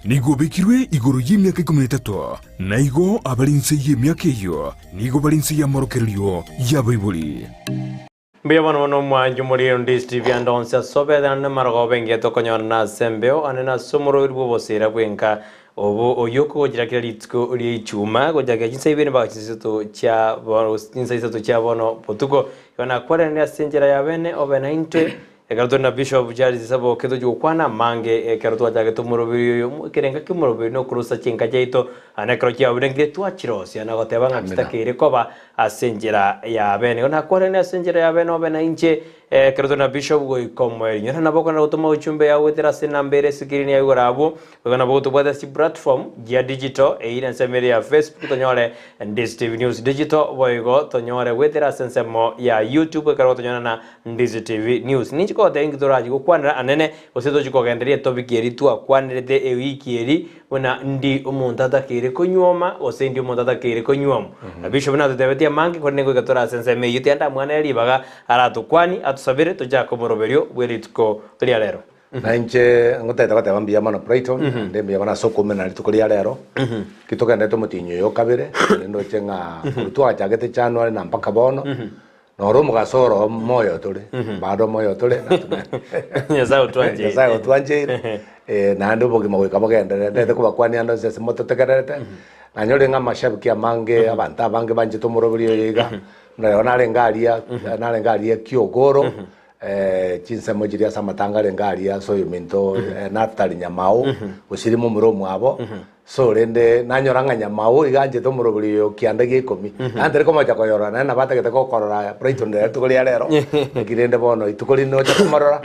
nigo bekirwe igoro y'imyaka 13 na igo abarinse y'imyaka iyo nigo barinse y'amorokerio y'abayibuli Mbiyamano no mwanju muri ndis TV andonsa sobeda na margo benge to konyona sembeo anena sumuro irbo bosera bwenka obo oyoko jirakira litko ri chuma go jaga jinsa ibene ba chisito cha bo jinsa isato cha bono potuko yona kwara ne asenjera ya bene obena inte ekarto na bishop jari sabo kedo jukwana mange ekarto jaga to murobiri kerenga ke murobiri no krusa chinka jaito anekro cha benge tu achirosi ana goteba ngakita kire koba asenjera ya bene ona kwara ne asenjera ya bene obena inche kedo na bishop go ikomwe nyana naboko na utoma uchumbe ya wetera senambere sikirini ya gorabo gana boto bada si platform ya digital ina semere ya Facebook tonyore Ndis TV News digital boygo tonyore wetera sensemo ya YouTube karo tonyona na Ndis TV News nichiko tengi toraji go kwanira anene oseto chiko genderia topic yeri tu akwanirete e wiki yeri wona ndi umuntu atakire konyoma osendi umuntu atakire konyoma bishop na tebetia mangi kone gatora senseme yuti anda mwana yari baga aratukwani atusabire tujako moroberio bweritko tuli alero na inche ngoteta kwate bambia mana Brighton ndembe bana soko mena litukolia lero kitoka ndeto mutinyo yo kabire ndo chenga kutwa chagete January na mpaka bono no mugasoro moyo tuli bado moyo tuli nyazao twanje na ndo bogi maweka bagenda ndete kuba kwani ando sese moto tekerete na nyore nga mashabiki amange abanta bange banje tomurobiri yiga na nalengalia Kiogoro chinse mojiria samatanga lengalia so yumento naftali nyamao usirimu muromu abo so rende nanyoranga nyamao iganje to murobuli yo kianda gikomi andere koma cha koyora na bata kete ko korora Brighton de tukoli alero kirende bono itukoli no cha kumarora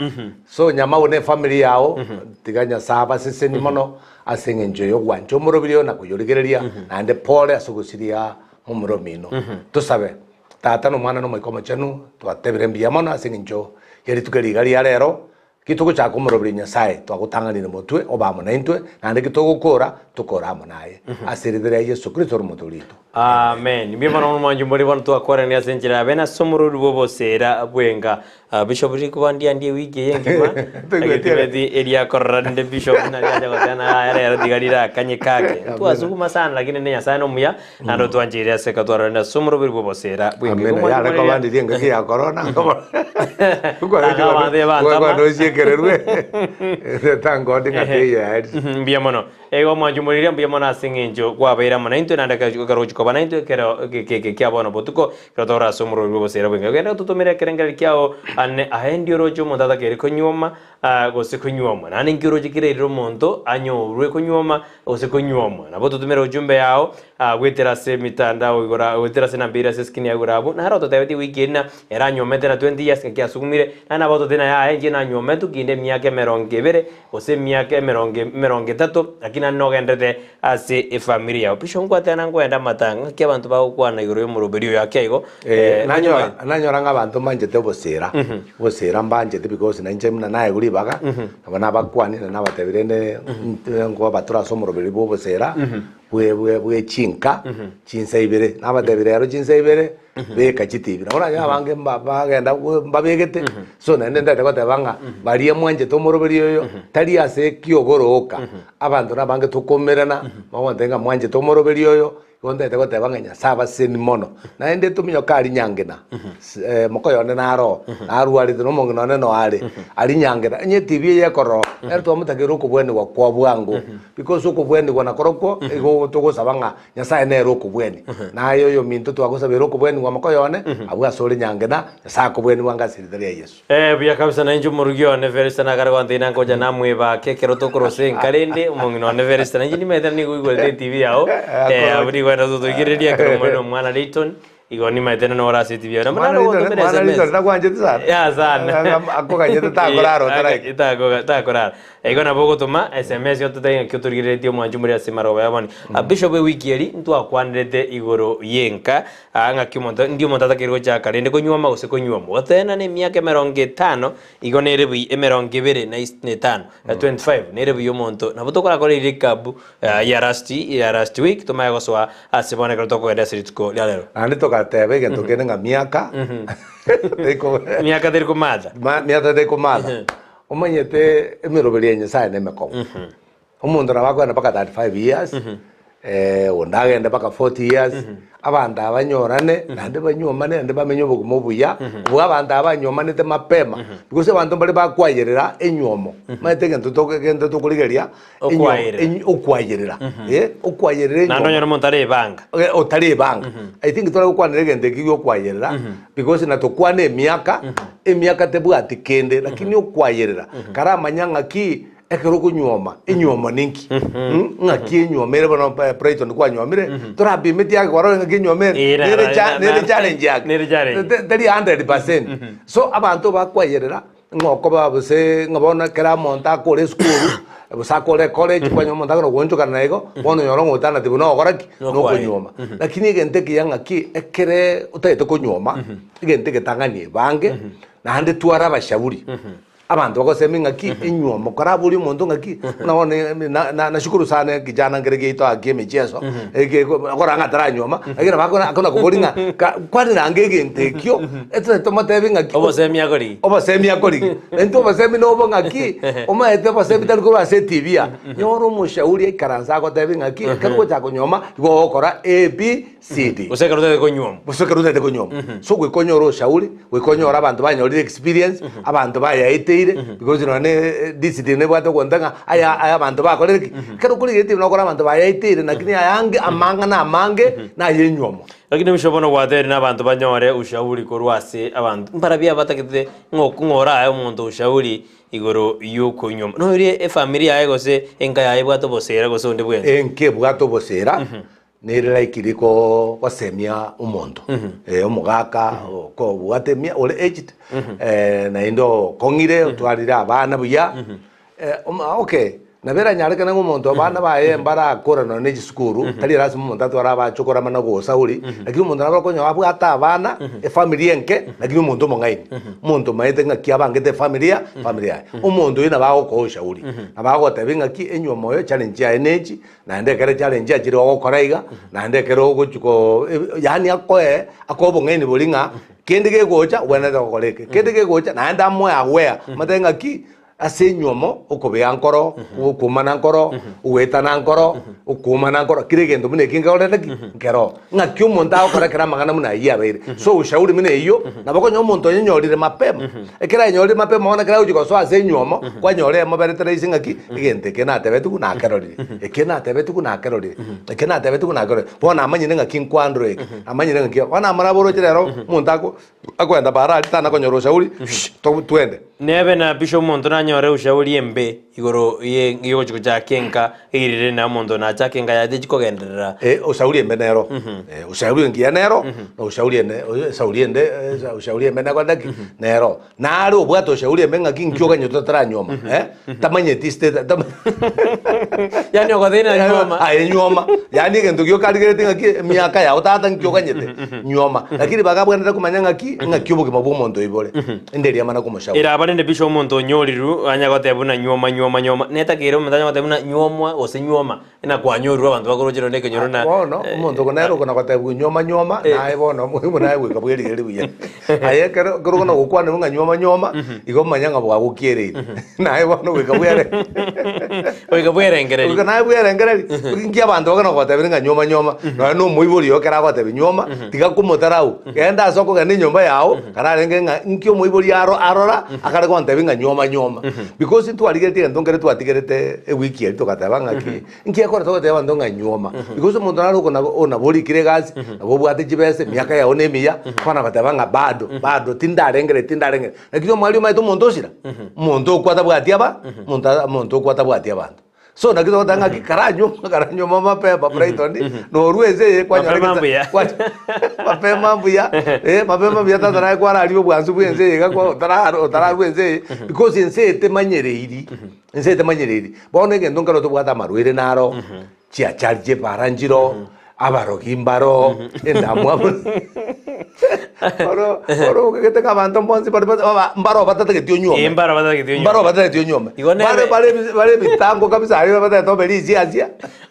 so nyamao ne family yao tiganya saba sese ni mono asinge njoyo gwancho murobuli yo nakuyorigereria ande pole asugusiria umuromino tusabe tata no mwana no maikoma chanu twatebere mbiyamano asinge njo yeri tukeri alero kituko cha kumurobiri Nyasaye twagutanganire mutwe obamo na intwe nande kitugukora tukoramo naye asiridire Yesu Kristo rumutulito amen mbiyamano no mwanju muri bano twakora ni asenjera bena somuru bobosera bwenga bishop rikubandia ndiye wige yengima agitibedi eria korrande bishop na yaja gotana ara digarira kanye kake twazuguma sana lakini ne Nyasaye no muya nando twanjira seka twaranda somuru bobosera bwenga amen ya reko bandi dinga ya corona kwa ndo siekererwe tango dinga teya mbiyamano ego mwanju muri mbiyamano asingenjo kwabaira mana into nanda karoju ko bana into kero ke abono botuko krotora somuru bobosera bwenga genda tutomera kerengera kyao ane ahendi rojo mondada kere konyoma gose konyoma nani ngiroje kirero mondo anyorwe konyoma gose konyoma nabo tutumera ujumbe yao wetera se mitandao igora wetera se nambira se skini agorabo na haro totebeti weekend era nyomete na 20 years ke asumire na boto tena ya enje na nyometu kinde miake merongevere gose miake meronge tato akina no gendete ase e familia opisho ngwate na ngwenda matanga ke abantu ba kwana igoro yomuroberio yake igo nanyoranga abantu manjete bosera bosera mbanje because na nje muna naye guri baga abana bakwani na batebirene ngo batura somuroberi bosera bwe chinka chinsa ibere nabatebire yaro chinsa ibere be kachitibira ora ya bange bagenda mbabegete so nende ndate kote banga bari mwanje tomuroberi yo tari ase Kiogoroka abantu nabange tukomerana mawondenga mwanje tomuroberi yo gondete kote banga Nyasaba seni mono na ende tuminyo kali nyangena mokoyone naro aruari no mongino no ali nyangena nye TV ye koro erto mutagero kubweni kwa bwangu because uko bweni kwa nakoroko ego togo sabanga Nyasaye ne roko bweni na yo minto twagosabero kubweni kwa mokoyone abwa sole nyangena Nyasaye kubweni wanga sirire Yesu bya kabisa na injo murugyo ne verista na garwa ndina ngoja namwe ba kekero tokorose nkalende mongino ne verista na njini meta ni kuigole TV yao abudi kwa nazo ikiredia kero mwana Leighton igoni maitena no ora city bia na mwana go tumere SMS na kwanje tsana ya sana akoga jeta takoraro tara takoraro igona bogo tuma SMS yo tutai kyoturigire mwanju muri asimaro bayabani bishop weekend ntu akwanirete igoro yenka anga kimonto ndio monta takirgo cha kalende ko nyuma gose ko nyuma otena ne miake 50 igone rebi 25 na 25 ne rebi yo monto na botokora ko rikabu ya last week tuma go so asibone ko toko eda sitko lalo ani toka tebe que toque nga miaka miaka del comada miaka del comada omanyete emirobeli Nyasaye ne meko Omuntu nabakwenda mpaka 35 years ondagenda mpaka 40 years abantu abanyorane nande banyomane nande bamenye obuguma obuya bwa abantu abanyomanete mapema because abantu bali bakwayerera enyomo maite gento tokurigeria okwayerera okwayerera nando nyono montare banga otari banga I think tora gukwanira gende kigyo kwayerera because natokwane emiaka tebwati kende lakini okwayerera karamanyanga ki ekero kunyoma inyoma ninki ngaki inyomere bano Brighton kwa nyomere torabi meti yake waro ngaki nyomere nere challenge yake tari 100% so abantu bakwayerera ngoko babuse ngabona kera monta kore school busakole college kwa nyoma ndagano gonjoka naego bono nyoro ngotana tibu no goraki no kunyoma lakini gente kiyanga ki ekere utaite kunyoma gente ketanganie bange na hande twara bashaburi abantu bakosema ngaki enyomo karaburi umuntu ngaki naone nashukuru sana kijana ngerege ito agie mecheso akora ngatara nyoma akira bakona akona kuboringa kwani rangege ntekyo eto tomatebi ngaki obosemia kori ento bosemi no ngaki oma ete bosemi tan ko base tv nyoro mushauri ikaranza ko tebi ngaki kako cha kunyoma go okora abcd usekarute de kunyoma so gwe konyoro shauri gwe konyora abantu banyori experience abantu bayaite because ne discipline bwato kwandanga aya abantu bakorereki kero kuri gete nokora abantu bayaitire nakini ayange amanga na amange na yenyomo lakini mishobono gwateri n'abantu banyore ushauri korwase abantu mparabia batakite ngokungora ayo muntu ushauri igoro yuko nyoma no iri familia yae gose enka yae bwato bosera gose onde bwenze enke bwato bosera nere ikiriko wasemia umuntu omugaka ko bwatemia ole aged na indo kongire utwarira abana buya okay nabera nyareka na umuntu abana baye mbara akora no ne skuru tali rasmu umuntu atwara abachokora mana go sauri lakini umuntu nabako abwata abana family enke lakini umuntu mongaini umuntu maite ngaki abangete familia umuntu ina bago ko shauri abago tabinga ki enyomo yo challenge ya energy na ndekere challenge ya jiro koraiga na ndekere oguchuko yani akobo ngaini bolinga kendege gocha wena da koleke kendege gocha na nda mwe aware matenga ki ase nyomo okobea nkoro ukumana nkoro uwetana nkoro ukumana nkoro kiregendo mune kinga orendeki nkero ngakyo monta okora magana muna yabeire so ushauri mine iyo nabako nyomo monto nyorire mapema ekera nyorire mapema ona kera ujiko so ase nyomo kwa nyore maberetere isingaki igente kena tebetu na kerori ekena tebetu na kerori ekena tebetu na kerori bona amanyine ngaki nkwandro amanyine ngaki bona maraboro kirero montako akwenda bara tana konyoro ushauri twende nebe na bisho monto na nyore ushauri embe igoro iyo chiko cha kenka irire na mondo na cha kenka ya dechiko genderera ushauri embe nero ushauri ngia nero na ushauri embe na kwandaki nero na ari obwato ushauri embe ngaki nkyoga nyoto tara nyoma tamanye tiste yani ogodina nyoma nyoma yani gento kyo kadigere ngaki miaka ya utata nkyoga nyete nyoma lakini bagabwenda kumanya ngaki ngakyoboke mabumondo ibole nderi amana kumushauri nde bisho monto nyoriru anyagote buna nyoma neta kero mutanya gote buna nyomwa ose nyoma ina kwa nyoru abantu bakorojero ndeke nyorona bono monto konero kona gote bu nyoma nae bono muhimu nae wika bweri geri buya aye kero kona gukwana bunga nyoma igo manyanga bwa gukierere nae bono wika bwere ngere wika nae bwere ngere ngi abantu bakana gote bunga nyoma no muiburi yo kera gote nyoma tiga kumotarau genda soko gane nyomba yao kana renge nkyo muiburi arora akare kwante binga nyoma because into aligete ndongere tu atigerete wiki elito katabanga ki nki akora to kataba ndonga nyoma because umuntu naro ona boli kire gazi abo bwate jibese miaka ya one miya kwana katabanga bado tindarengere lakini mwali maito mondosira mondo kwata bwati aba mondo kwata bwati abantu so nakito tanga ki karanyo mama pepa Brighton no rueze kwa nyore mapema mbuya mapema mbuya tazara kwa ralibo bwanzu bwenze gakwa tara bwenze because ense temanyereri bone gendo ngaro to bwata marwere naro chia charge paranjiro abarokimbaro endamwa oro kete kabanto mbonzi mbaro batata ke tionyoma mbaro batata ke tionyoma bare bitango kabisa ari batata to belizi asia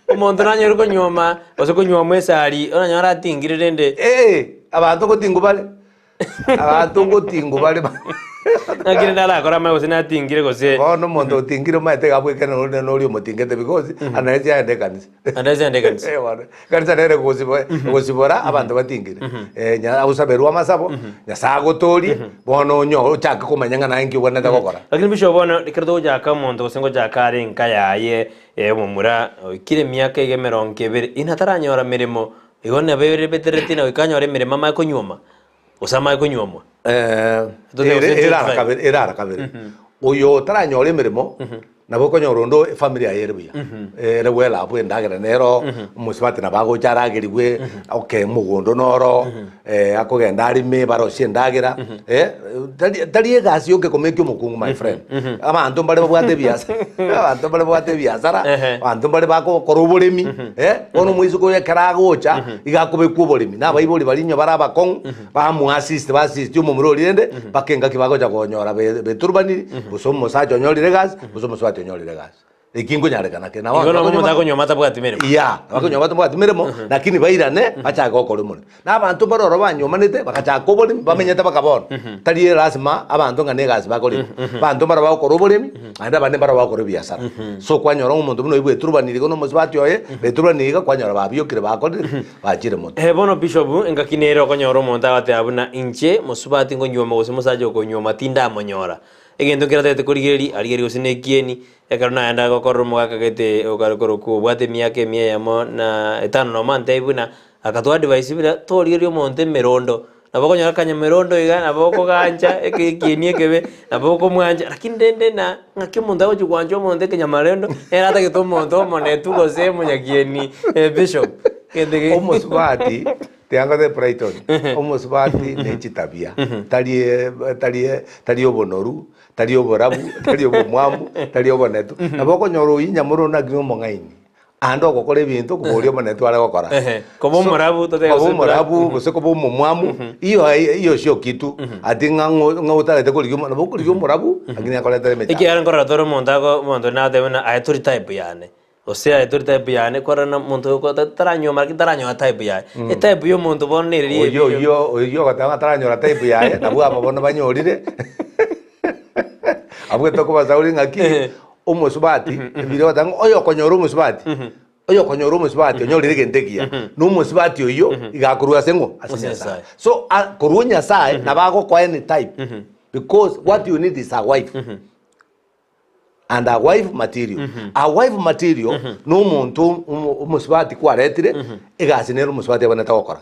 umuntu nanyero ko nyoma ose ko nyoma esari ona nyara tingire rende abantu ko tingo bale Ngakire ndala kora mai gusina tingire gose. Bono muntu tingire mai te gabwe kana no uri mutingete because anaje ande kanisa. Anaje ande kanisa. Kanisa nere gusibora abantu batingire. Nya usaberwa masabo nya sagotori bono nyo chaka kumanyanga na ingi wona ndagokora. Lakini bisho bono ikirdo jaka muntu gusengo jaka ari nkayaye mumura kire miaka ige 20 inataranyora mirimo igone bere beteretina ikanyore mirimo mai kunyuma. Usama kunyoma. Era kabere. Uyo taranyore mirimo nabo konyorondo familia yerebuya. Rewela apu ndagera nero musibati nabago charagirwe okay mugondo noro akogenda ari me baroshie ndagera tari gasi yoke komekyo mukungu my friend. Abantu bale babwate biasa. Abantu bale babwate biasa. Abantu bale bako korobolemi ono mwizuko yakaragocha igakobe kubolemi nabayiboli balinyo baraba kon bamu assist umumuro lirende bakenga kibago cha konyora beturbani busomo sajo nyolire gas busomo swati nyolire gas ikingo nyarekana ke nawo ngono mumuntu akonyoma tabwati mirimo ya bakonyoma tabwati mirimo lakini bairane bacha gokora muno nabantu baroro banyomanite bakacha koboli bamenyete bakabona tari lazima abantu ngane gas bakori bantu baraba gokora ubolemi anda bane baraba gokora biasara so kwanyora umuntu muno ibwe turbanire gono musibati oye beturbaniga kwanyora babyokire bakori bajire muto bono bishop engakinero konyora umuntu abate abuna inche musibati ngonyoma gose musaje konyoma tinda monyora egendo kirate kurigeri arigeri usine kieni ekarona anda gokoro mugaka gete okarokoro ku bwate miaka emia yamo na etano no mante ibuna akatwa advice bila torigeri omonte merondo nabakonyora kanya merondo iga naboko ganja ekieni ekebe naboko mwanja lakini ndende na ngaki mundu ago jugwanja omonte kenya marendo era ata gitomo ndo monetu gose munyakieni bishop kende omusibati Tianga de Brighton, omusibati nechitabia. Tali obonoru, tali oborabu, tali obomwamu, tali obonetu. Naboko nyoro inyamuro na gyo mongaini. Ando gokora ebintu kuborio monetu ale gokora. Kobo morabu tote kobo morabu, gose kobo momwamu. Iyo sio kitu. Ati ngauta te kuligyo naboko kuligyo morabu, lakini akoleta mecha. Iki aran kora toro montago na de na aytori type yane. O sea, esto type yane kora na monto ko taranyo marki taranyo type ya. E type yo monto bon neri. Yo katanga taranyo la type ya. Tabu apa bono banyorire. Abu to ko bazauri ngaki omusubati biro tanga oyo konyoro musubati. Oyo konyoro musubati onyorire gentekia. No musubati oyo igakurua sengo asinya. So kurunya sai na bago kwa any type. Because what you need is a wife. And a wife material. A wife material no muntu umusibati kwa retire igasinero umusibati abanata gukora.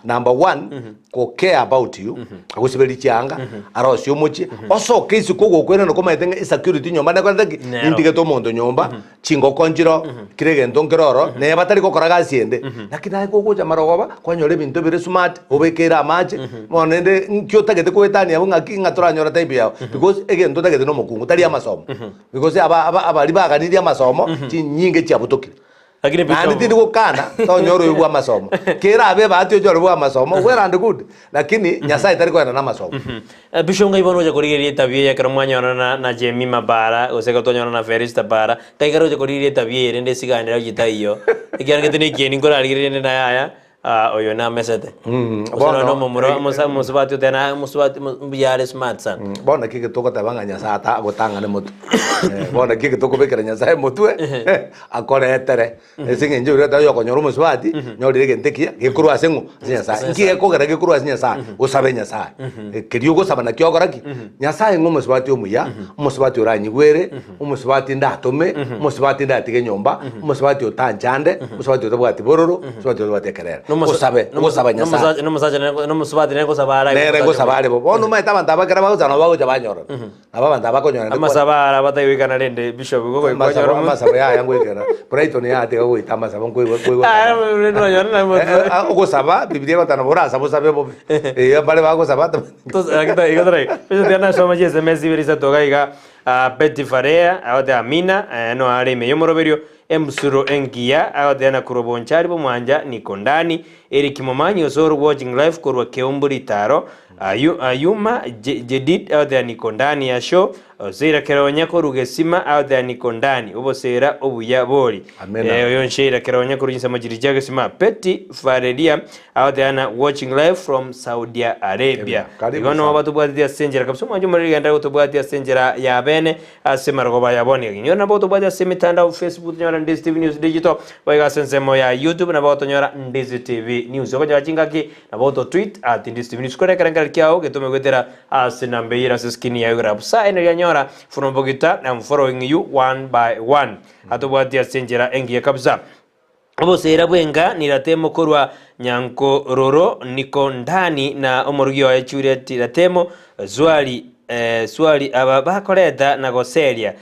Number 1 ko care about you agusiberi cyanga arosyo muki oso kesi kogo kwena no komaitenga insecurity nyomba na kwandaki indige to muntu nyomba chingo konjiro kirege ndonkiroro ne batari gukora gasiende lakini ay kogo jamarogoba kwanyore bintu bire smart obekera amaje monende nkyo tagete kwetani abo ngaki ngatoranyora type yao because again to tagete no mukungu tari amasomo because abali baganiriya masomo nyinge cyabutokire lakini bishop ndi gukana to nyoro yubu amasomo kera abe batyo joro bu amasomo wera and good lakini nyasaye tari kwenda na masomo bishop ngai bono je kurigeria tabia ya kero mwanya na Jemi Mabara oseka to nyoro na Ferista bara kai kero je kurigeria tabia ire ndesiganira gitaiyo ikiana ngene kieni ngora arigeria na yaya oyo na mesete bono no mumuro musubati tena musubati yare smart san bona kike toko tabanga nyasata agotanga ne mutu bona kike toko bekera nyasaye mutu akore etere esinge njuri ta yo konyoro musubati nyori gentekia gekuru asengo nyasaye kike kogera gekuru nyasaye usabe nyasaye kiriyo gosaba na kyokoraki nyasaye ngo musubati omuya musubati oranyigwere umusubati ndatume musubati ndatige nyomba musubati otanjande musubati otabwati bororo musubati otabwati kerera Usaba nyasaye. No musubati neko sabara. Neko sabara bo. Ono mai taba ndaba kera bago zana bago jabanyoro. Aba ndaba ko nyona. Amasabara batayikana rende bishop go ko nyoro. Amasaba ya yango ikera. Brighton ya ate go itama saba ko go. No nyona mo. Go saba biblia batana bora sabo sabe bo. Bale bago saba. To akita igodrai. Eso tiana soma je SMS virisa toga iga Betty Farea aote Amina no ari me yomoroberio emsuro engia aote na kurobonchari bo mwanja nikondani Eric Momanyi osoro watching live korwa Keumburi taro Ayuma Jedid aote nikondani ya show osira keronya ko rugesima audani kondani obosera obuya bori yonshira keronya ko rugisama majirija gesima Peti Faredia audana watching live from Saudi Arabia igono batubwatia senjera kabisa mwanjo muri ganda utubwatia senjera ya bene asema rogoba yabone nyona batubwatia semitanda Facebook nyora Ndizi TV News Digital baiga sensemo ya YouTube na bato nyora Ndizi TV News ko jachingaki na bato tweet @Ndizi TV News kore karanga kiao getume gwetera asina mbeira skini ya grab sa ene nyora from Bogota. I'm following you one by one atubwatia senjera engie kabisa obosera bwenga niratemo korwa nyanko roro niko ndani na omorugio wa echure tiratemo swali aba bakoreta na goseria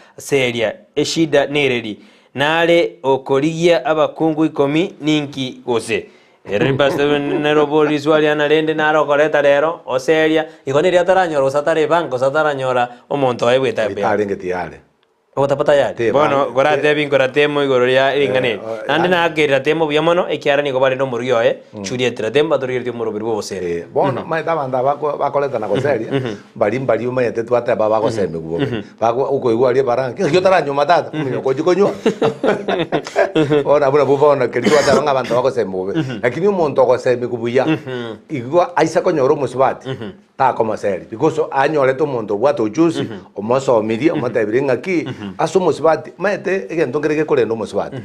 eshida nereri nare okorigia abakungu 10 ninki gose Ribas neroboli swali analende narokoreta rero oseria igoneri ataranyora usatare banko sataranyora omonto aibweta be arengetiale Otapata yari. Bono gora debi ngora temo igororia ingane. Nandi na agera temo byamono ekyara ni gobare no muryo churi etra temba tori ri muro birwo bosere. Bono mai tabanda bakoleta na goseria. Bali uma yete twata baba goseme gubo. Bako uko igwari baranga. Kyo taranyo matata. Ko jikonyo. Ora bura bubona ke twata banga abantu bagoseme. Lakini umuntu goseme kubuya. Igwa aisa konyoro muswati. Ta koma seri because anyore to mondo bwato juice omoso midi omotabiringa ki asumo sibati mete egento ngerege kole no musibati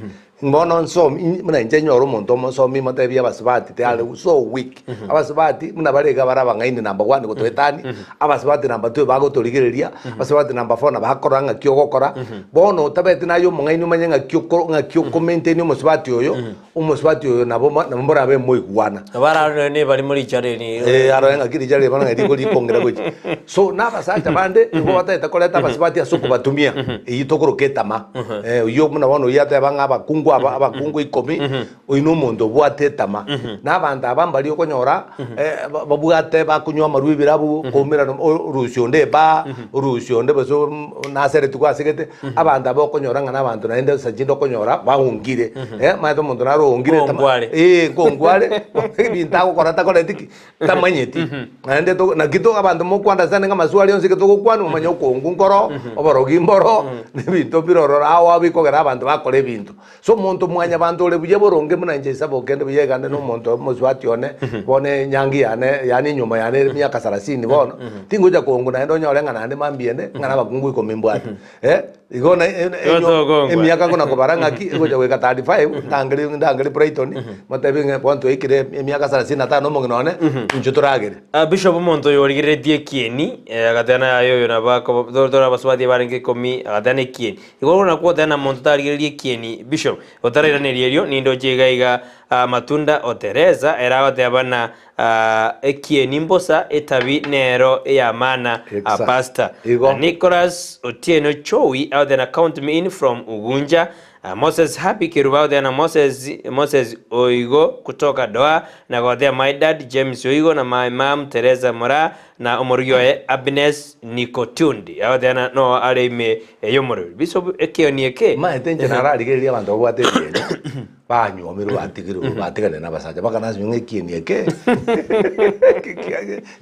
ngono nso muna njenyoro mondo omoso mi motabi abasibati te ale so weak abasibati muna barega baraba ngaini number 1 gotwetani abasibati number 2 bago torigereria abasibati number 4 na bakoranga kyo gokora bono tabeti nayo mungaini manyanga kyo comment ni musibati oyo umusibati oyo nabo mbora be moigwana bara ne bari muri chare ni arenga kiri chare bana ngiri kongera gochi so naba sacha bande ngo bata koleta basibati asuko batumia itokoro ketama yo muna wano yata banga abakungu abakungu 10 oino mondo bwate tama nabanda abambali okonyora babwate bakunywa marubi birabu komera rusionde baso nasere tukwasigete abanda bokonyora ngana abantu naende sajindo konyora bahungire maito mondo naro hungire tama ngongwale bintago korata koletiki tamanyeti naende to na kito abantu mo kwanda sana nga maswali yonse kito kwanu manyo kongu ngoro oborogi mboro nebintu biroro awa bikogera abantu bakore bintu so muntu mwanya abantu ole buje boronge munanje sabo kende biyegande no muntu muswati one bone nyangi yani nyuma yane myaka 30 bono tingoja kongu naendo nyolenga nande mambiene ngana bakungu ikomimbwati igona emyaka kona kobaranga ki goja weka 35 ndangeli Brighton matabe bonto ikire emyaka 35 mo nginone njuturagere Bishop Monto yorigire die kieni agatana ayo na bako dora baswati barenge komi agatana kieni igoro na kwota na Monto tarigire kieni Bishop otarira nerierio nindo jegaiga matunda otereza era batebana ekieni mbosa etabi nero ya mana pasta Nicholas Otieno Chowi out then account me in from Ugunja Moses Happy Kirubao na Moses Oigo kutoka Doha na kwa my dad James Oigo na my mom Teresa Mora na omoryoe Agnes Nikotundi out then no areme yomoro biso ekioni eke ma etenje narari geri abantu bwate banyu omiru atigiru batigane na basaja bakana nyunge kieni eke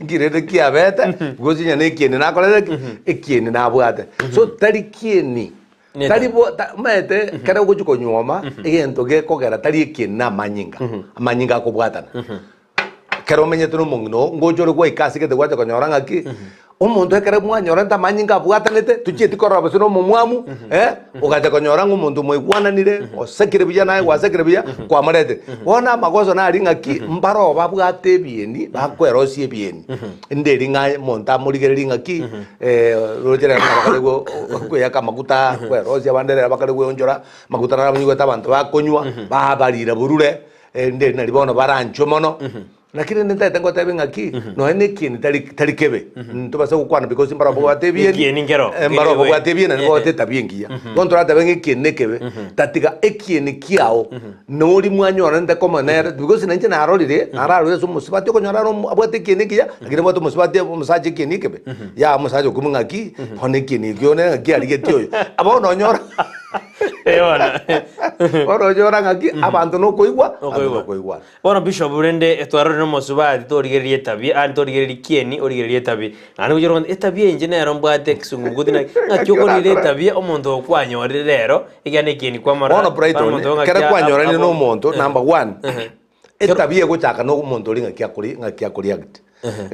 ngirede kiabeta gozinya ne kieni na kolele ekieni na bwate so tari kieni taribo mete kare gujuko nyoma egento gekogera tari ekieni na manyinga kubwatana kero menyete no mungno ngojoro gwa ikasi kete gwaje konyoranga ki umuntu ekere mwanyora ntamanyinga bwatanete tuchiti koraba sino mumwamu ugaje konyoranga umuntu mwigwananire osekire biya naye wasekire biya kwa marete wona magozo na ringa ki mbaro babwate bieni bakwerosie bieni nderi nga monta murigere ringa ki rojera bakale go kuyaka makuta kwerosia bandere bakale go onjora makuta na banyugo tabantu bakonywa babarira burure nderi nalibono barancho mono lakini nenda tengo tabenga ki no ene kini tali kebe ntubasa kukwana because mbara bo batebien kini ngero mbara bo batebien ngo bateta biengia kontra tabenga kini kebe tatiga ekini kiao no ri mwanyora nda koma na because nanje na arolire araro so musibati ko nyora no abate kini kiya lakini boto musibati musaje kini kebe ya musaje kumunga ki hone kini gyone ngi ali getio abo no nyora ona oro jora ngaki abantu no koigwa no koigwa bona bishop urende etwaro no mosubati torigerie tabi an torigerie kieni origerie tabi nani ujoro etabie engineer mbwate kisungu gudina ngakyokore tabi omuntu okwanyorere rero igane kieni kwa mara bona Brighton kera kwanyorani no muntu number 1 etabie guchaka no muntu ringa kyakuri agiti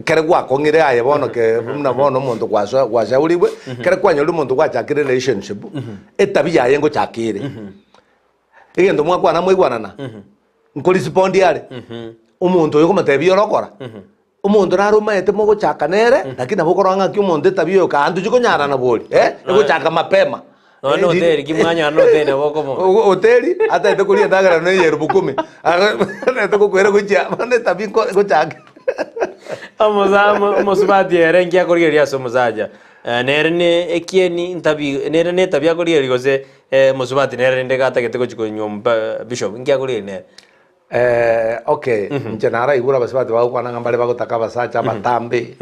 kere gwakongire aye bono ke muna bono muntu gwashauriwe kere kwanyori muntu gwachakire relationship etabia yaye ngochakire igendo mwakwana mwigwanana nkorespondi yale umuntu uyo kumatebia orokora umuntu rarumaete muguchakanere lakini abukoranga ki umuntu etabia yo kandu chikonyara na boli eguchaka mapema no hoteli kimwanya no hoteli boko mo hoteli hata itakulia ndagara no yeru 10 ata kukwera gucha bane tabi guchaka musubati erengi akorigeria so musaja nerene ekieni ntabi nerene tabi akorigeria gose musubati nerende gata getego chikonyomba bishop ngi akorigeria okay njenara igura basubati bagukwana ngambale bagutaka basacha batambe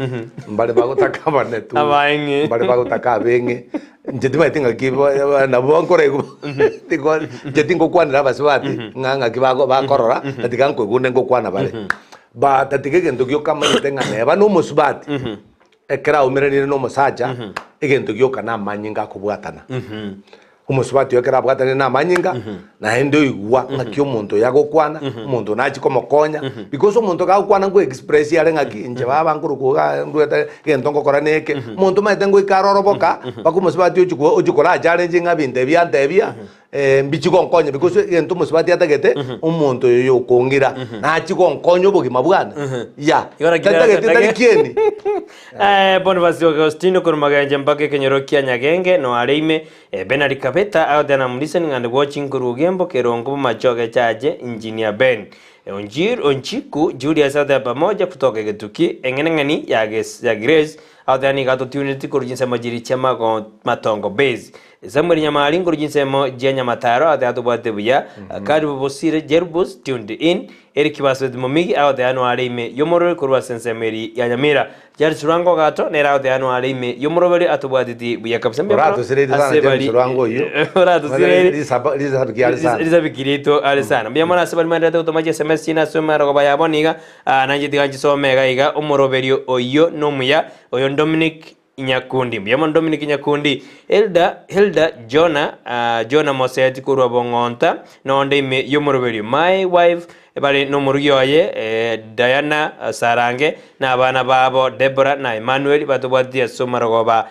mbale bagutaka banetu abaingi mbale bagutaka abenge njetima itinga kibo na bonkore tiko jetingo kwanira basubati nganga kibago bakorora atikanko gune ngokwana bale ba tatige gento gyo kamanyite ngane ba no musubati ekera umerere no musaja egento gyo kana manyinga kubwatana umusubati ekera bwatana na manyinga na hendo igwa ngakyo muntu yagokwana muntu nachi komokonya because umuntu gakwana ngo express yale ngaki nje baba ngurukuga ndweta gento ngokora neke muntu maite ngo ikaroroboka bakumusubati ujukora challenge ngabinde byandebya mbichiko nkonye because gento musubati atagete umuntu yo kongira nachiko nkonyo bugima bwana ya tatagete kieni Bonifacio Agostino kurumaganje mpake kenyoro kia nyagenge no areime Benard Kabeta out there I'm listening and watching kurugembo kerongo machoge chaje engineer Ben Onchiku Julius out there pamoja kutoka Getuki engenengani ya Grace out there ni gato tunity kurujinsa majiri chama ko matongo base Samuel Nyamali ngurujinsa jenya mataro out there atubate buya karibu bosire Jerbus tuned in Eric Baswed Momigi out there no areime yomoro kurwa sensemeri ya Nyamira Jari Surango gato nera out there no areime yomoro atubate buya kabisa Rato sire dizana Surango yo Rato sire Liza bikirito alisana Biamana asebali mandate utomaje SMS ina soma roba yaboniga nanjiti ganji somega iga omoroberio oyo nomuya oyo Dominic Nyakundi Biamon Dominic Nyakundi Hilda Jona Moseti kurwa bongonta nonde ime yomoroberio my wife ebali nomuryoye Diana Sarange na abana babo Deborah na Emmanuel batubwatia soma roba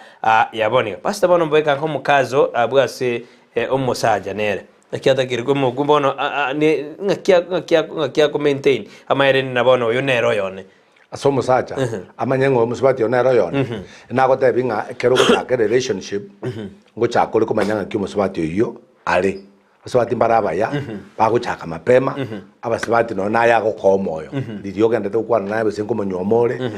yaboniga Pastor bono mboeka nko mukazo abwase omusaja nere akiata kiriko mukumbono ne ngakia ko maintain amaire na bono yo nero yone asomo sacha amanyengo musubati yo nero yone nago tebinga kero ko relationship ngo chakole ko manyanga kyo musubati yo ale basubati mbarabaya baguchaka mapema abasubati no naya go komoyo ndiyo gende to kwana naye besenko monyomore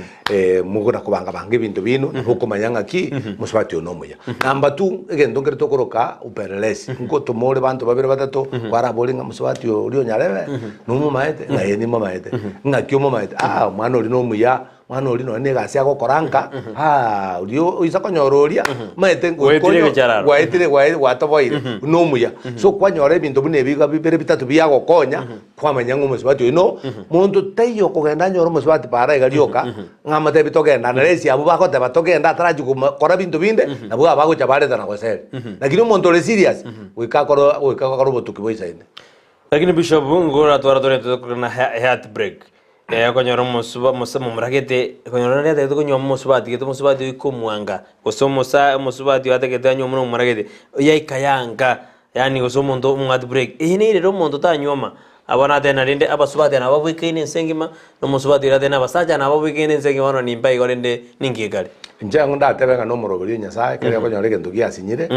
mugura kubanga banga ibintu bino nuko manyanga ki musubati no muya namba 2 egendo ngere to koroka uperelesi ngo tumore bantu babere batatu kwara bolinga musubati yo rio nyarebe numu maete na yeni mamaete ngakyo mamaete mwana uri no muya mwana uri no nega sia gokoranga rio isa konyororia maete ngo waitire watoboire no muya so kwanyore bintu bune biga bibere bitatu biyago konya kwamanya musubati no muntu teyo kugenda nyoro musubati para igalioka ngamate bitogenda na resi abo bakote batogenda ataraji kora bintu binde nabo abago chabare tana kwasere lakini umuntu le serious wikakoro botuki boisainde lakini bishop ngora twara na heartbreak konyoro musuba muragete konyoro rete konyo musubati geto musubati ikomwanga osomosa musubati ategete nyomo muragete yaikayanga yani osomondo heartbreak ihine rero mondo tanyoma abana tena rinde abasubati na babwikene nsengima no musubati rate na basaja na babwikene nsengima no nimba igorende ningigale njango ndatebenga no moroberio nyasaye kere konyore gento giasinyire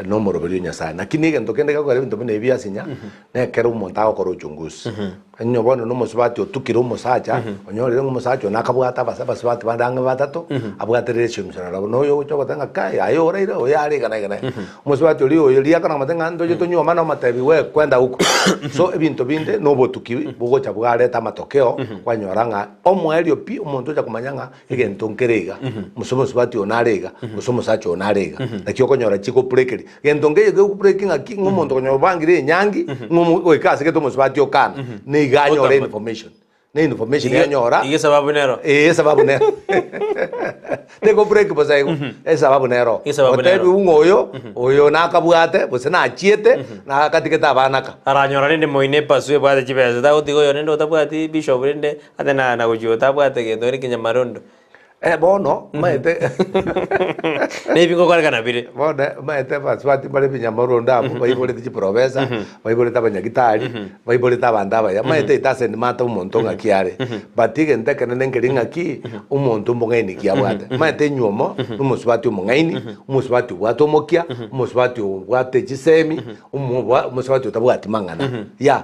no moroberio nyasaye nakini gento kende gakore bintu bine biasinya ne kero umuntu akora uchunguzi anyo bono no musubati otukira umusaja onyorere umusaja nakabwata basubati bandanga batatu abwaterere chimsana rabo no yo cyo batanga kai ayo oreire oyari kana musubati oli oyo kana matenga ndo jeto nyoma no matebi we kwenda huko so ebintu binde no botuki bugocha bwareta matokeo kwanyoranga omwerio pi umuntu ja kumanyanga egento nkerega musubo musubati onarega usomusacho onarega nakyo konyora chiko breakeri gento ngeye go breaking aki ngomonto konyora bangire nyangi ngomu wekase geto musubati okana ne ganyore information ne information yanyora ige sababu nero sababu nero tego break bosaigo sababu nero otebi ungoyo oyo nakabwate bose na achiete na katiketa abanaka aranyora nende moine pasue bwate chibeza ta utigo yo nende utabwati bishop nende atena na kujuta bwate gento ri kinyamarondo bono maete ne bingo kwa kana bire bono maete baswati bale binyamarondo abo bayibole ti professor bayibole ta banyagitari bayibole ta bandaba ya maete itase ni mata umuntu ngakiare batige ndeke nengeringa ki umuntu mbongeni kiabwate maete nyomo umuswati umungaini umuswati watomokia umuswati wate chisemi umuswati utabwati mangana ya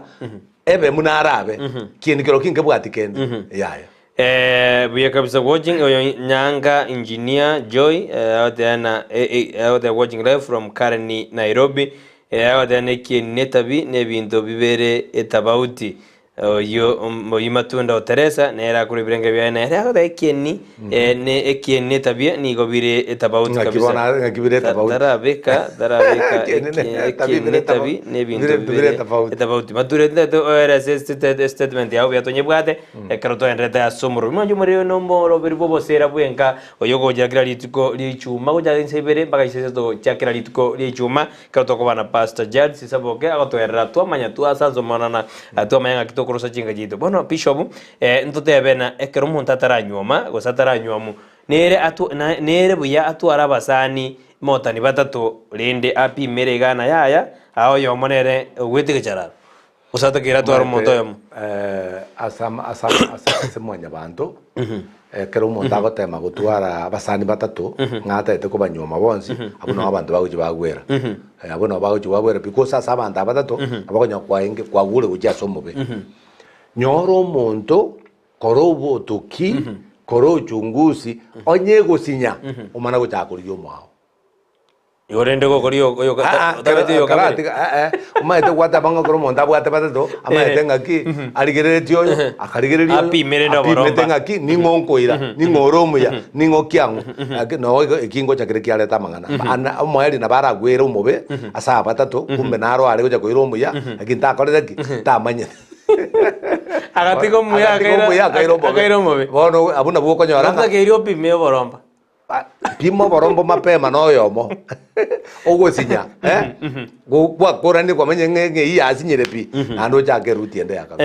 ebe munarabe kinikiro kinge bwati kende ya we are kabisa watching Nyanga engineer Joy out there watching live from Karani Nairobi out there netabi nebintu bibere etabauti yo moyimatunda Teresa nera kuri birenge bya nera kieni ne ekieni tabia ni gobire etabauti kabisa ngakibire etabauti darabeka ekieni tabi nebintu bibere etabauti mature ndo statement ya byatonye bwateekaroto endeta asomuro manje muri no mboro biribo bosera bwenka oyogo jagira litiko lichuma ko jagira sebere baka iseto chakira litiko lichuma karoto ko bana pastor Jad sisaboke agoto era tu amanya tu asanzo manana tu amanya kurosa chinga jito bono bishop ntote bena ekero muntu ataranyoma gosataranywamu nere buya atu arabasani motani batatu rinde api meregana yaya aho yomonere wetike charara usatakira tu arumonto yomo asama semonya bantu ekero muntu agotema gutwara abasani batatu ngata ete ko banyoma bonsi abuno abantu baguji bagwera abuno baguji bagwera because abantu batatu abagonya kwaenge kwagure uja somobe nyoro muntu korobo tuki koro chungusi onye gosinya umana gutakuri yo mwao yorende go kori yo tabete yo kamera umaite kwata banga koro muntu abwate batatu amaite ngaki arigerere tyo akarigerere api merenda boromba api ngaki ningonkoira ningoromuya ningokiangu no ekingo chakire kiale tamangana ana omweli na baragwera umube asa batatu kumbe naro ari goja koiromuya akinta koreki tamanye agatiko muya akairomobe bono abuna buko nyora ngakeirio pime boromba pimo borombo mapema no yomo ogosinya gwa korani kwa menye ngenge iya asinyere pi ando chake rutiende yaka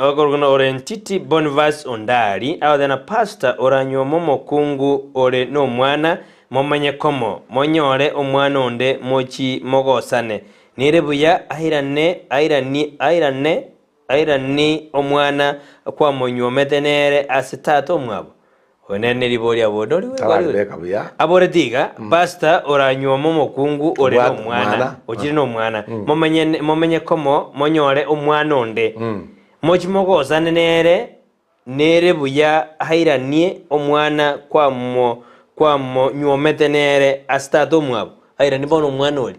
okoruguna orentiti Boniface Ondari aho then a pastor oranyomo mokungu ore no mwana momenye komo monyore omwana onde mochi mogosane nire buya airani omwana kwa monyomete nere asitato mwabo onene libori abodori we aboretiga pastor oranyomo mokungu ore no mwana ochiri no mwana momenye komo monyore omwana onde mochi mogosane nere buya airani omwana kwa nyomete nere asitato mwabo airani bono omwana ori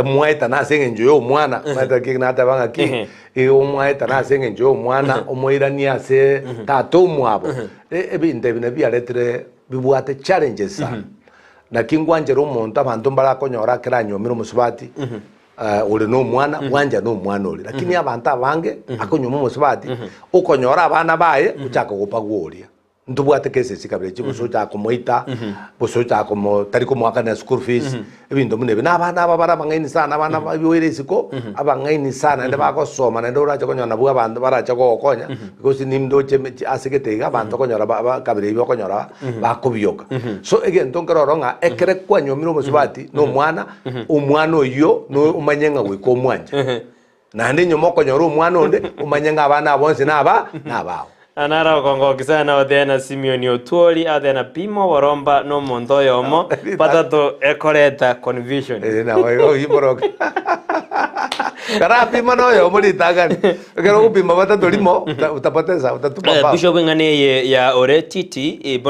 mwaita na senge njoyo mwana mwaita kinata banga ki mwaita na senge njoyo mwana omoirania se tato mwabo ebinde bine biaretre bibwate challenges sana na kingwanjero umuntu abantu barakonyora kiranyomira umusubati uri no mwana wanja no mwana uri lakini abantu abange akonyoma umusubati ukonyora abana baye uchaka gupa gworia ntubwate kese kabire chibuso cha kumoita buso cha kumo tariko mwaka na school fees ebindo munebe nabana abara bangaini sana abana biwere siko abangaini sana ndaba ko soma nendo uraje konyona bwa abantu baraje ko konya because nimdo che asigete abantu konyora ba kabire byo konyora bakubiyoka so again tonkeroronga ekere kwanyomiro musubati no mwana umwana oyo no umanyenga we ko mwanje na ndi nyomo konyora umwana onde umanyenga abana bonse nabao anara kongo kisana odena Simeon Otuoli adena pimo boromba no mondo yomo patato ekoreta confusion na wayo hiboroka karapi mano yo muri tagani kero kupima patato limo utapoteza utatupa bishop ngane ya Oretiti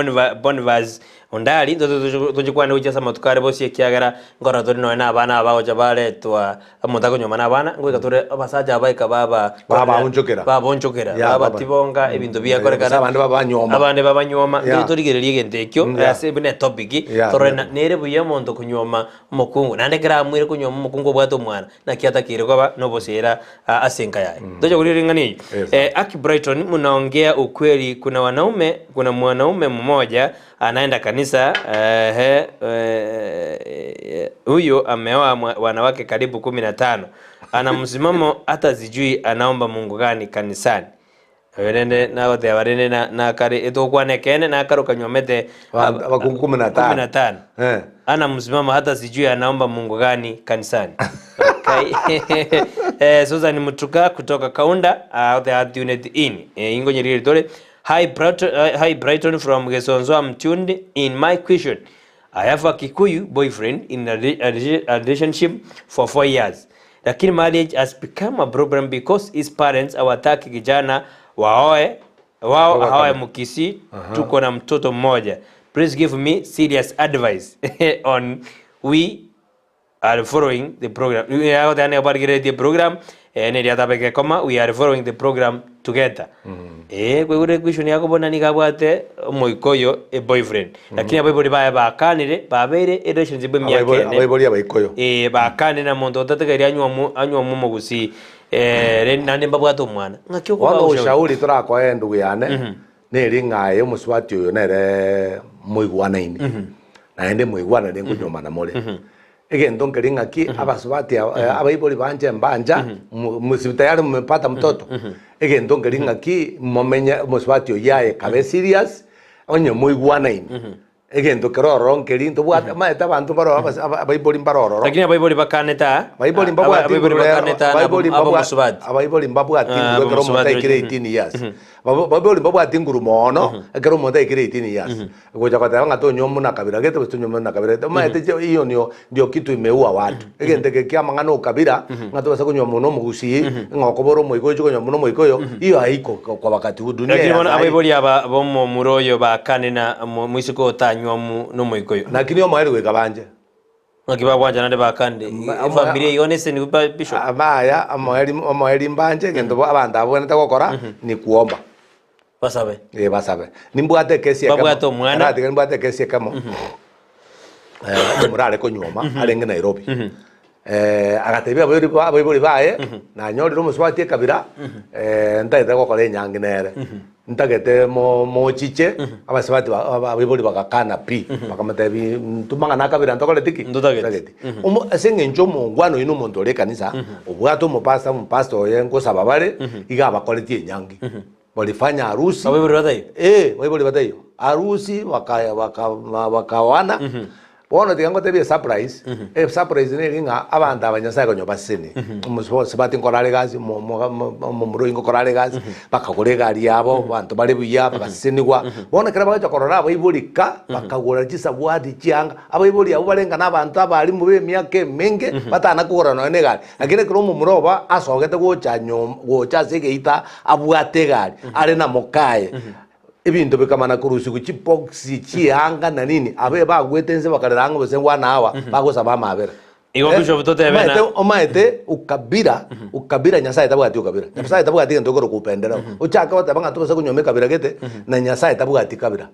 Boniface ondali tujikwane uchasa matukare bosi ekiagera ngora tori no na abana abagocha baretwa mutako nyoma na abana ngoika tore abasaja abaika baba bonchokera baba tibonga ebintu byakorekana abande babanyoma ndio torigererie gentekyo ase bine topic tore nere buya mondo kunyoma mukungu nande kira mwire kunyoma mukungu bwato mwana na kiatakire kwa no bosera asenka yae ndoje kuliringani Aki Brighton mnaongea ukweli. Kuna mwanaume mmoja anaenda kanisa huyo ameoa wanawake karibu 15. Ana msimamo hata zijui anaomba Mungu gani kanisani. Werende na wote warende na kare etokwane kene na karo kanyomete abakungu 15. Ana msimamo hata sijui anaomba Mungu gani kanisani. Susan Mutuka kutoka Kaunda the unit in ingonyeri tole. Hi Brighton from Gesonzo. I'm tuned in. My question: I have a Kikuyu boyfriend in a relationship for 4 years. Lakini marriage has become a problem because his parents hawataki kijana wao mukisi. Tuko na mtoto mmoja. Please give me serious advice on we are following the program. We are the program we are following the program together. Kwe question yako bona nikabwate moikoyo boyfriend. Lakini abiboli bakanire babere relationship myake. Abiboli abaikoyo. Bakane na mondo tatagari anywa mumo gusi nande mbabwato mwana. Ngakyo kwa ushauri turakwa ndugu yane. Neri ngaye muswati uyo nere muigwana ini. Naende muigwana nengo nyoma na mole. Again don't getting aki abaswati abaiboli banje mbanja musitayari mmepata mtoto. Again don't getting aki momenya muswati yae kabe serious onye muigwana ini. Again to keroro nkerin to bwata maeta bantu baro abaiboli baroro. Lakini abaiboli bakaneta abaiboli mbabwati ngero monta ikire 18 years. Abaiboli mbabwati nguru mono ngero monta ikire 18 years. Ngoja kwa tanga to nyomu na kabira gete to nyomu na kabira maete hiyo ndio kitu imeua watu. Again teke kia mangano kabira ngato basa kunyomu no mugusi ngokoboro moiko cyo kunyomu no moiko hiyo haiko kwa wakati huu dunia. Lakini abaiboli aba bomo muroyo bakanena mwisiko nywamu no moikoyo nakini yo mahali weka banje ngakiba kwanja nande bakande familia yonese ni kupa bishop amaya amahali mbanje ngendo abanda abo nta gukora ni kuomba basabe basabe nimbwate kesi ya kama ati nimbwate kesi ya kama murale ko nyoma alenge Nairobi agatebia abori bae na nyori no muswati kabira ntaite gukora nyanginere ntagete mo chiche abasabati abiboli bakakana pi bakamatebi tumanga nakabira ntokole tiki ndutagete asenge njomo ngwano ino muntu ole kanisa obwato mo pastor yengo sababare iga bakoletie nyangi walifanya harusi abiboli batayo abiboli batayo harusi wakawana Bono tigango tebi surprise surprise ne nga abanda abanyasa ko nyobasene umusabati nkorale gazi mumuro ingo korale gazi bakagore gari yabo bantu bari buya bakasenigwa bono kera bagacha korora abayibolika bakagora kisabwadi cyanga abayiboli abo barenga nabantu abali mu bemyake menge batana kugora no ne gari agene kro mumuroba asogete gocha segeita abwate gari are na mokaye ibintu bikamana kurusi ku chipoxi chihanga na nini abe bagwetenze bakaranga bose ngwana hawa bagosa bamabera Igo bishop tote bena. Omaete ukabira nyasaye tabugati ukabira. Nyasaye tabugati ndogoro kupendera. Uchaka batabanga tubase kunyome kabira gete na nyasaye tabugati kabira.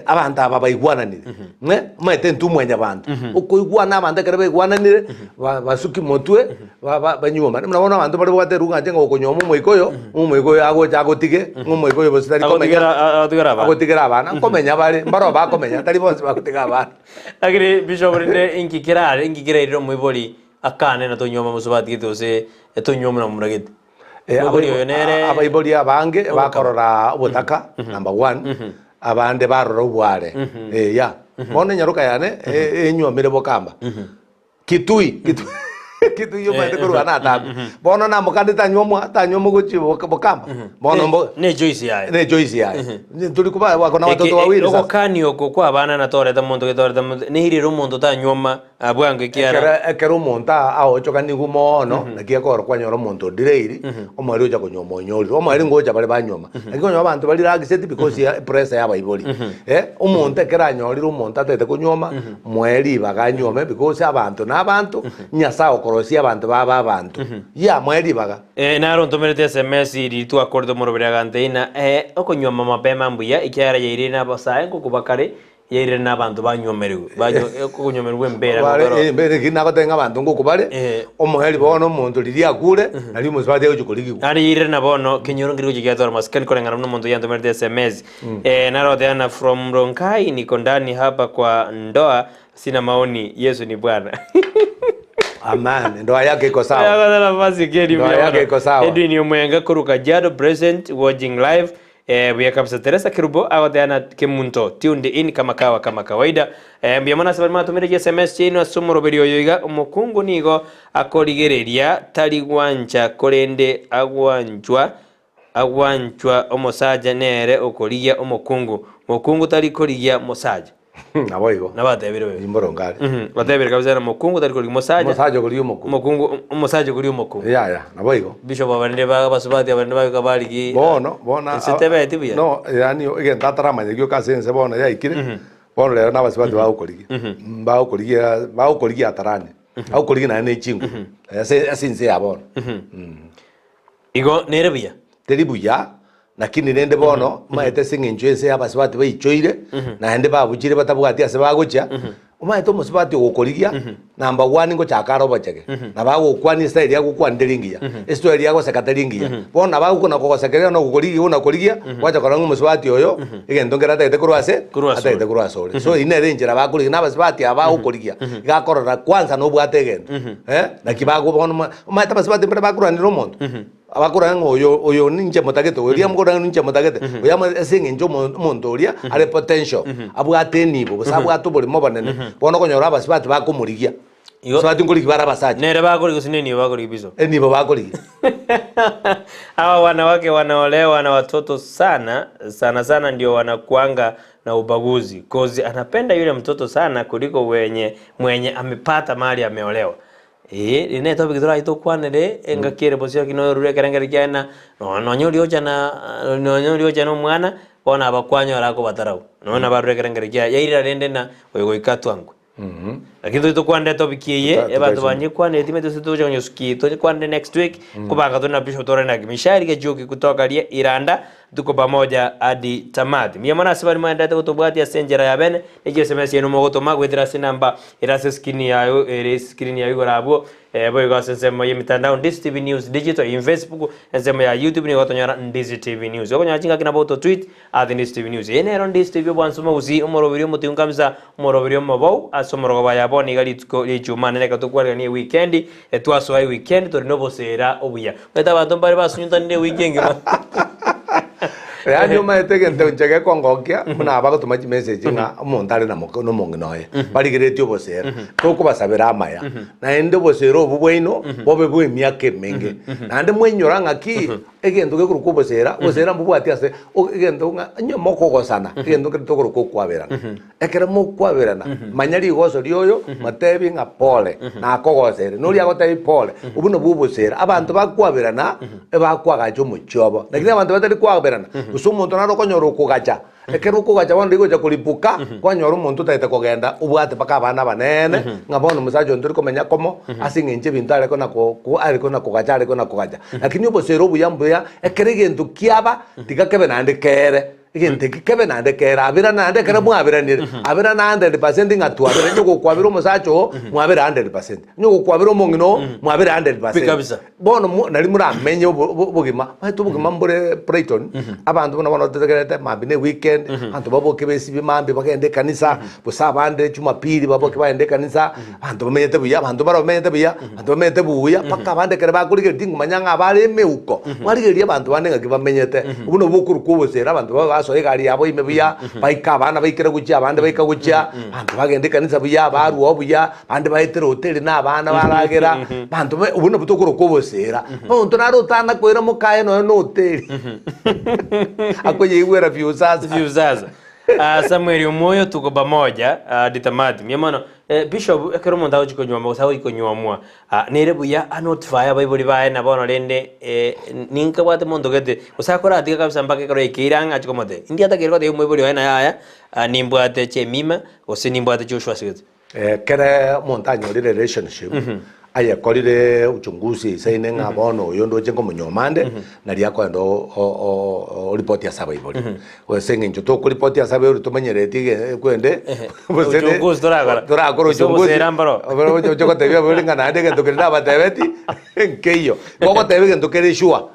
Abantu aba bayigwana nire. Omaete ntumwenya abantu. Ukuyigwana abantu kare bayigwana nire basuki motwe banyuma. Mnabona abantu bari bwate runga njenga okonyoma umuyikoyo ago chagotige umuyikoyo bositari komenya. Agotigera abana komenya bari mbaro bakomenya tari bonse bagotiga abana. Agire bishop rinde inkikira mwiboli akane na tonyoma musubati gitose etonyoma na muragite aboli yonere abayiboli abange bakorora ubutaka number 1 abande barora ubware ya mone nyaruka yane enyomire bokamba kitui kitu hiyo maite kurwa na tabu bono na mukandi tanywa guchi bokamba bono ne Joyce yae tulikuba wako na watoto wawili sasa okani oko kwa bana na toreta muntu gitoreta ne hiriro muntu tanywa abwange kiara ekero muntu aochoka nigu mono na kiakoro kwanyora muntu direiri omwari uja kunyoma onyori omwari ngoja bale banyoma akonyoma abantu bali ragiseti because ya pressure yaba ibori umuntu ekera anyorira umuntu atete kunyoma mweri baganyoma because abantu n'abantu nyasao korosia abantu baba abantu ya mweri baga naro ntomerete SMS ritu akordo morobera ganteina okonyoma mapema mbuya ikyara yaire na basaye kukubakare yaire n'abantu banyomerewe kunyomerwe mbera ngoro mbere kina batenga abantu ngukubare omuheri bono umuntu liria kure nali musibate ujukuligi ari yaire na bono kinyoro ngiri kujigatora maskani kolengana n'umuntu yantomerete SMS naro tena from Ronkai niko ndani hapa kwa ndoa sina maoni Yesu ni Bwana. Amen. Ndoa yake iko sawa. Ya nafasi gani ndoa yake iko sawa. Edwin Omwenga kuruka Jado present watching live. Buya kabisa Teresa Kirubo agoteana kimunto tuned in kama kawaida. Mbia mwana sabari matumire SMS chino asumuro berio yoiga umukungu nigo akorigereria tari gwancha korende agwanchwa omosaja nere okorigia umukungu tari korigia mosaja. Naboigo. Nabatebire wewe. Imborongari. Batebire kabisa na mukungu tari kuri mosaja. Mosaja kuri umukungu. Mosaja kuri umukungu. Ya, naboigo. Bishop abande baga basubati abande baga kabaligi. Bona. Sitebe tibuya. No, yani igen tatara manyegyo kasense bona ya ikire. Bona lero nabasubati bagukorigi. Bagukorigi atarane. Bagukorigi na ne chingu. Asinse yabona. Igo nerebuya. Teribuya. Lakini nende bono maete singinjwese abasibati bayichoire na hende babujire batabwati ase bagocha umaete omusibati ogokorigia number 1 ngo chakaro bachege na bagokwani style ya gukwandiringia story ya gosekateringia bona bagukuna kogosekerera no gukorigia una korigia wacha koranga omusibati oyo igentongera atete kurwase atete kurwasore so ine renjera bakurigia nabasibati abagokorigia igakorora kwanza no bwate gendo na kibago bono umaete abasibati mbere bakuranira omonto abakura oyo ninje motagete oria mukura ninje motagete oya singe njo muntu oria ale potential abwate nibo busabwato buri mobonene bono konyora abasibati bakumurigia sabati nguriki bara basaje nere bakuri kusineni bakuri biso nibo bakuri hawa wanawake wanaolewa na watoto sana ndio wanakuanga na ubaguzi cause anapenda yule mtoto sana kuliko mwenye amepata mali ameolewa. Ine topic dora ito kwanere engakere bosio kino rure kerengere kyana no nyori ocha no mwana bona abakwanyo arako batarau no barure kerengere kya yaira rende na oyo ikatwangwe lakini to kwande topic ye ebantu banye kwane timeto sito jonyo ski to kwande next week kubanga tuna bishop torena kimishari ke joki kutoka lia Iranda tuko pamoja hadi tamati miyamana sibari mwenda kutobwati ya senjera ya bene ije SMS yenu mogoto magwetira sinamba irase skini yayo screen yayo gorabo boy gasensema yemitandao Ndizi TV News digital in Facebook ensema ya YouTube ni gotonyara Ndizi TV News okonya chinga kina boto tweet at Ndizi TV News ene Ndizi TV bwansoma uzi umorobirio mutiungamza umorobirio mabau asomoro baya boni gali tuko lijuma neka tukwara ni weekend etwaso ai weekend to rinobo sera obuya beta bantu bari basunyuta ni weekend ya nyuma etege nchege kongokia muna abago tumaji message nga umuntu na moko no monginoye barigirete obosera toko basabira amaya na ende bosero obubweino bobe bwe myake menge na ande mwenyora ngaki egendo ke kuruko bosera mbubwati ase egendo nga nyomoko gosana egendo ke toko kuruko kwaberana ekere mo kwaberana manyari goso rioyo matebi nga pole na kogosere nuri agotai pole ubuno bubosera abantu bakwaberana ebakwagajo muchobo lakini abantu batari kwaberana usumuntu naro konyoro kugacha ekero kugacha wandi gocha kulipuka kwanyoro umuntu taite kogenda ubwate paka abana banene ngabono musajo nduri komenya komo asingenje bintu ariko na kugacha lakini ubosero buyambuya ekere gentu kiaba tikakebe nande kere igente kebe nande kera abira nande kera mwabira nire abira nande 100% ngatu abira nyugo kwabira musacho mwabira 100% nyugo kwabira mongino mwabira 100% bono nari muri amenye bugima bahito bugima mbure Brighton abantu bona tegerete mabine weekend antu baboke besibi mambe bagende kanisa busabande Jumapili baboke baende kanisa abantu bamenyete buya abantu baramenyete buya abantu bamenyete buya paka bande kere bakurige dingu manyanga abale meuko mwarigeria abantu bande ngakibamenyete ubuno bukuru kubosera abantu basoe gari yabo ime buya baika abana baikira gucia abandi baika gucia bantu bagende kanisa buya baruo buya bandi baitira hoteli na abana baragera bantu ubuno butokoro kubosera bantu narutana kwera mukaye no hoteli akoye igwera view sasa Samuel Omoyo tuko pamoja ditamati miamano Bishop ekero monda ujiko nyoma usaho iko nyomwa nere buya anotify abayibuli bae na bono lende ninka wate mondo gete usakora atika kabisa mpaka kero ikiranga achiko mote ndi atakirwa de umwibuli wae na haya nimbwate chemima ose nimbwate Joshua Sigete kere montanyo relationship aya kolire uchunguzi saine ngabono yondo jengo munyomande nari yakwenda o report ya saba iboli wesenge njo to report ya saba uri tumenyereti kwende uchunguzi torakora uchunguzi obero jogo tebya bolinga nande ke tokenda batebeti nkeyo gogo tebye ndokere shua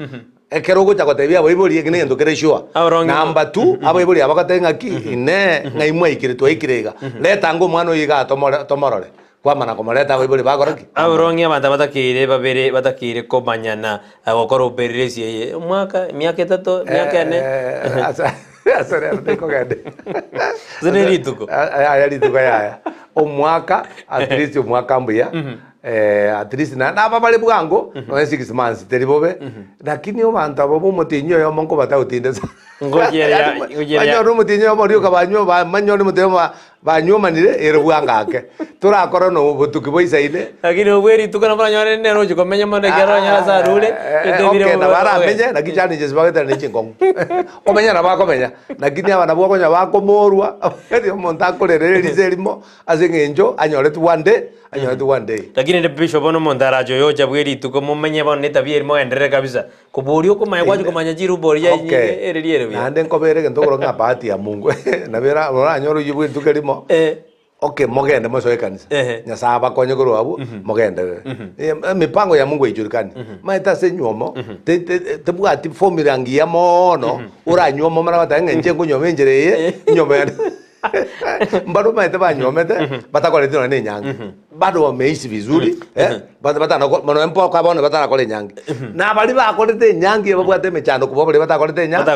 ekero go chako tebya boiboli ekine ndokere shua number 2 aboiboli abakatenga ki ine ngaimwe ikire to ikirega leta ngo mwana yiga tomorore kwa mana komoleta boiboli bagoraki aburongi abantu batakire babere batakire komanyana agokora ubereresi yeye mwaka miaka 3 miaka 4 asore arteko gade zene rituko aya rituko ya omwaka at least omwaka mbuya at least na babale bwango no 6 months teribobe lakini abantu abo mutinyo yo monko batawutindeza ngojera banyo mutinyo mo ka banyo banyo mutinyo banyo manire erubwangake turakora no butuki boisaine lakini obweri tukana banyo ne no jikomenya mone gero nyara za rule okay na bara menye na kichani je sibageta ne chingongo komenya na bakomenya lakini abana bwo konya bakomorwa eri monta korere riserimo azengenjo anyoretu one day lakini ne Bishop ono mondarajo yoja bweri tukomumenye bone tabier mo endere kabisa kuburio kumanya kwaje kumanya jiru boria ereriere bya nande nkobere ngentogoro nga bahati ya Mungu na bera ora nyoro yibwe tukerimo okay mogende mosoe kanisa nyasaba konye koro abu mogende mipango ya Mungu ijurikani maita senyuomo te bwati formula ngia mono ura nyuomo mara batanga njengo nyome njereye nyome mbado maita banyomete batakole tino ne nyangi bado wameishi vizuri batana mano empo kwa bone batana kole nyangi na bali bakolete nyangi babwate mechano kubobole batakolete nyangi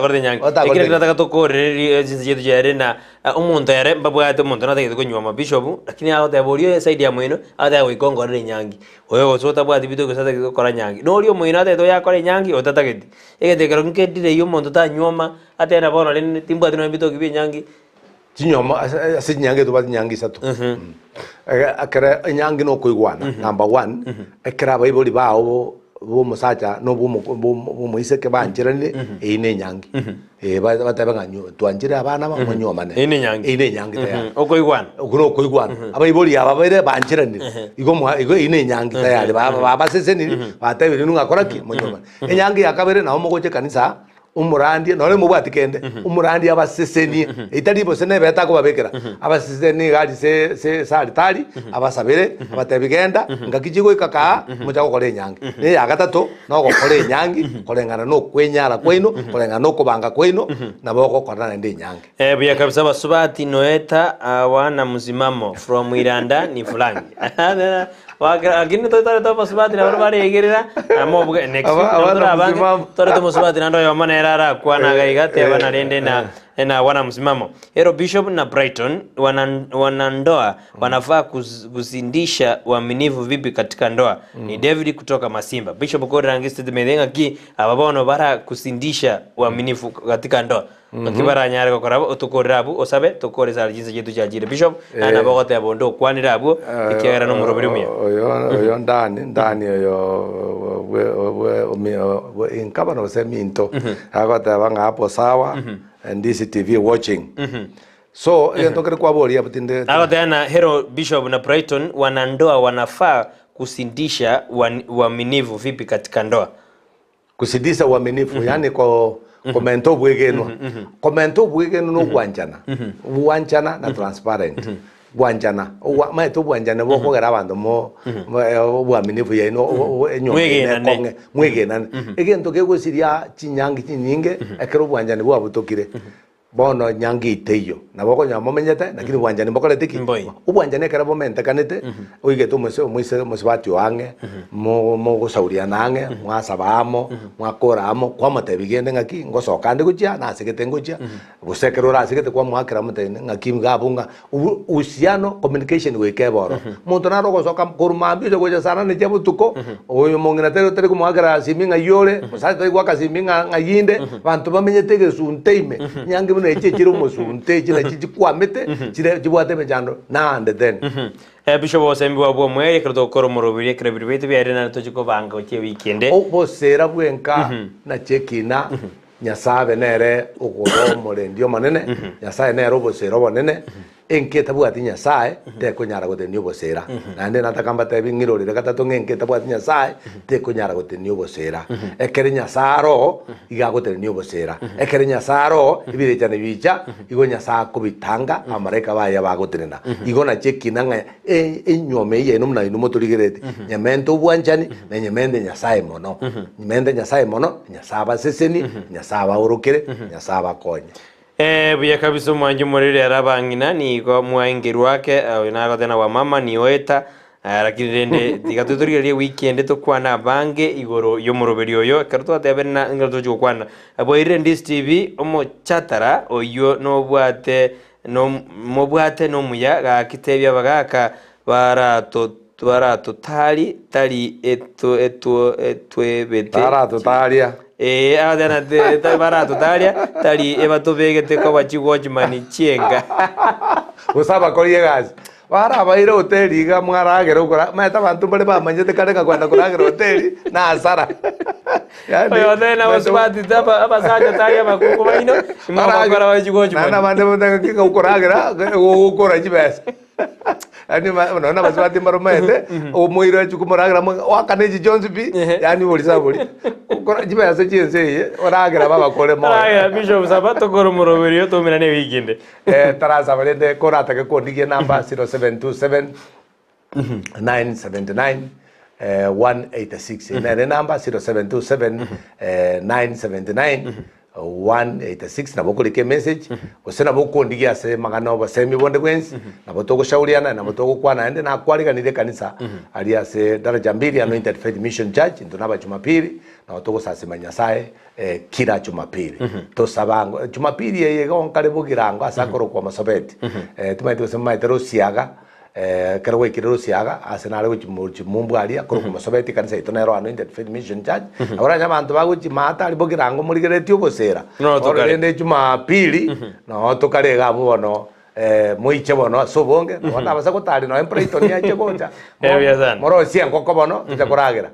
ikire nataka tokore jinsi yetu jere na umuntu yare babwate umuntu nataka kunywa Bishop lakini aho taborio side ya mwino ata wikongorere nyangi oyo gosota bwati bitu gosata gukora nyangi no rio mwino ata to yakore nyangi otataketi egetekero nkendire yo muntu tanyoma ata na bono le timbwati no bitu gibi nyangi chinyoma asinyange to batinyangi sato akara nyangi no kuigwana number 1 akara baiboli bao bo musacha no bo muiseke banjirane ine nyangi batabanga nyo twanjira abana bamonyoma ne ine nyangi tayari okuigwana okuno kuigwana abaiboli ababere banjirane igo ine nyangi tayari baba seseni batabiri nungakoraki monyoma enyangi yakabere naho mogoche kanisa umurandi none mubwati kende umurandi abaseseni italibo sene beta ko babekera abaseseni gari se salitali abasabere abatabigenda ngakijigo ikaka mujago kole nyangi ne ya gatatu no go kole nyangi kolengana no kwenyara kweno kolengana no kubanga kweno na boko korana ndi nyangi buya kabisa basubati noeta wana msimamo from Iranda ni fulani Agini to basubati na bari egerera amo next to musubati na ndo manera kwa na gaigate bana rende na wana msimamo ero Bishop na Brighton wanandoa wanafaa kuzindisha uaminifu vipi katika ndoa ni David kutoka Masimba Bishop ko rangi statement ki ababono bara kusindisha uaminifu katika ndoa akibara nyare ko korabo otukorabu osabe tokoreza jinsi yetu jajire Bishop na bagote abondo kwanirabu ikigara no murobiri umye oyo ndani oyo inkaba no seminto agota banga hapo sawa and this TV watching so entokere kwa bori abutinde agota na hero Bishop na Brighton wanandoa wanafaa kusindisha uaminifu vipi katika ndoa kusindisha uaminifu yani ko komento bwegeno no bwanjana na transparent bwanjana maito bwanjana boko gara abantu mo bwaminifu yeno mwegena egento kegosiria chinyangi chinyinge ekero bwanjana bwabutokire bono nyangi iteyo na boko nyamo menyete lakini bwanjani bokole tiki ubwanjani kera bomente kanete uige tu musibati wange mo gusauria nange mwasabamo mwakoramo kwa matebigende ngaki ngosoka ndi kuja na sigete nguja gusekerura sigete kwa mwakira mutene ngaki ngabunga usiano communication weke boro muntu na rogo soka kuruma bizo goja sana ne jabu tuko oyo mongina tere kumwakira siminga yole musate kwa kasiminga ngayinde bantu bamenyete gesunteime nyange eche chiro musunte chira chikwamete chira chibwate mejando nande then Bishop Osembi wabwo mwere kroto koro morobiri krebiri bete byare na to chiko banga che weekend bosera bwenka na chekina nyasabe nere ukoro morendio manene nyasaye nere bosera bonene enketa bwati nyasaye te kunyara gotenio bosera nande natakamba te bingirorire gatatu ngenketa bwati nyasaye te kunyara gotenio bosera ekere nyasaro iga gotenio bosera ekere nyasaro ibire cyane bica igo nyasa kubitanga amareka baya bagotenena igo na chekina nga enyome ye no mnaino motorigirete nyamento bwanjani na nyamende nyasaye mono nyamende nyasaye mono nyasaba seseni nyasaba urukire nyasaba konye buya kabisa mwanju murire arabangina ni ko mwaingiri wake na tena wa mama ni oeta lakini rende tigatuturire weekend to kwana bange igoro yo muroberi oyo karto ateberna ngato jo kwana abo ire ndis tv omo chatara oyo no bwate no muya ga kitebya bagaka barato tali etwebete barato talia adana de barato talia tali ebatobegete ko bachigojmani chienga usaba koliye gazi bara baire hoteli ga mwaragera ukora meta bantu bale bamanyete kareka kwenda kuragera hoteli na asara yani oyo thena waswati taba abasaja talia bakuko baino imabakora bachigojmani na bande bande kika ukoragera ukora jibesa yani unaona baswati maromete omuiro chukumuragira wakaneji Jones B yani boli saboli ukora jibesa chinse oragira baba kore mo aya Bishop Sabato koro moroberi to mina ne weekend taraza balende korata ke kondigie namba 0727 979 186 ina namba 0727 979 186 na bokulike message osena bokondigia se magano basemi bonde kwensi na botoko shauriana na botoko kwana ende na kwaliganire kanisa alia se daraja mbili Anointed Faith Mission Church ndonaba Jumapili na botoko sasema Nyasaye kila Jumapili to sabango Jumapili yeye gonkale bogirango asakoro kwa masobeti tumaite sema itero siaga kerwe kirero siaga asenale wichi mumbu alia koro kuma sobeti kanisa itonero Anointed Faith Mission Church abara nyabantu baguchi mata ali bogirango muligeretio bosera orende Jumapili no tokarega bono moiche bono sobonge ona basa gutari no empreito ni ache gocha moro siengo kobono tutakoragira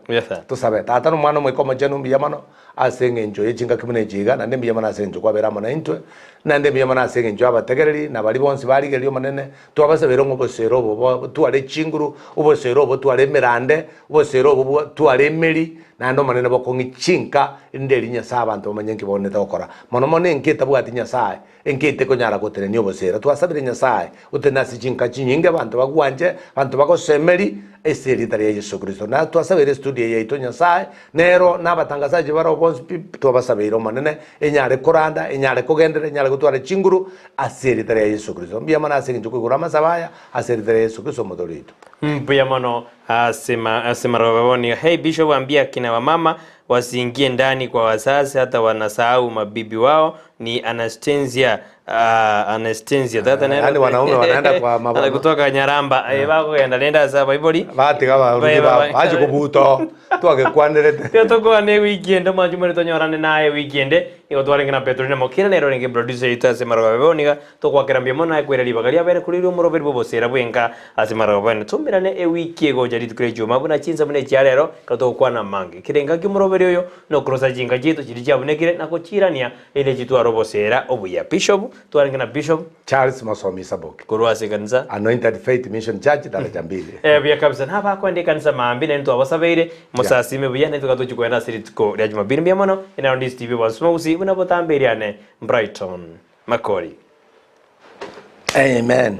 tusabe tata no mwana mwiko jenu mbiyamano asenge njo yechinga kimene jiga na ndembiyamana asenjo kwa berama na intwe na ndembiyamana asenge njo abategereri na bali bonsi bali gelio manene twabasa berongo bosero bo twale chinguru ubosero bo twale merande ubosero bo twale meri na ndo manene bokongi chinka ndeli nya abantu bamanyenki boneta okora mono mone nketa bwati nyasaye enkete konyara goteneni obosera twasabire nyasaye utenasi chinka chinyinge abantu bagwanje abantu bagosemeri eseritari ya Yesu Kristo na twasabire studio yaito nyasaye nero nabatangazaje baro bonsi twabasabire manene enyare koranda enyare kogendera enyare gutwara chinguru aseritari ya Yesu Kristo mbiyamana asenje kugura masabaya aseritari ya Yesu Kristo modorito mbiyamano asema roboni hey Bishop ambia kina wamama wasiingie ndani kwa wazazi hata wanasahau mabibi wao ni Anastasia tata neno yani wanaume wanaenda kwa mababa kutoka Nyaramba bako yenda sasa iboli bati kama baba aje kubuto twage kwanderete tyo toko ne weekend majumere tonyorane naye weekend iko twarenga Petrolina mokira nero renge producer ito asemara baboniga to kwa kerambia mona kwera libagalia bere kuliro muroberi bobosera bwenka asemara babone tumbirane wiki ego jadi tukrejo mabuna chinza mune cyarero kato kwa na mange kirenga kimuroberi oyo no krosa jinga jito chiri cyabonekire nako chirania ile jitu robosera obuya Bishop twarenga na Bishop Charles Masomi Saboki kurwase kanisa Anointed Faith Mission Church daraja mbili bya kabisa naba kwande kanisa mambi ne ntwa basabeire musasime buya ne tukato chikwenda siritiko rya Jumapili mbya mono ina on TV basmausi unapotambiriane Brighton Makori Amen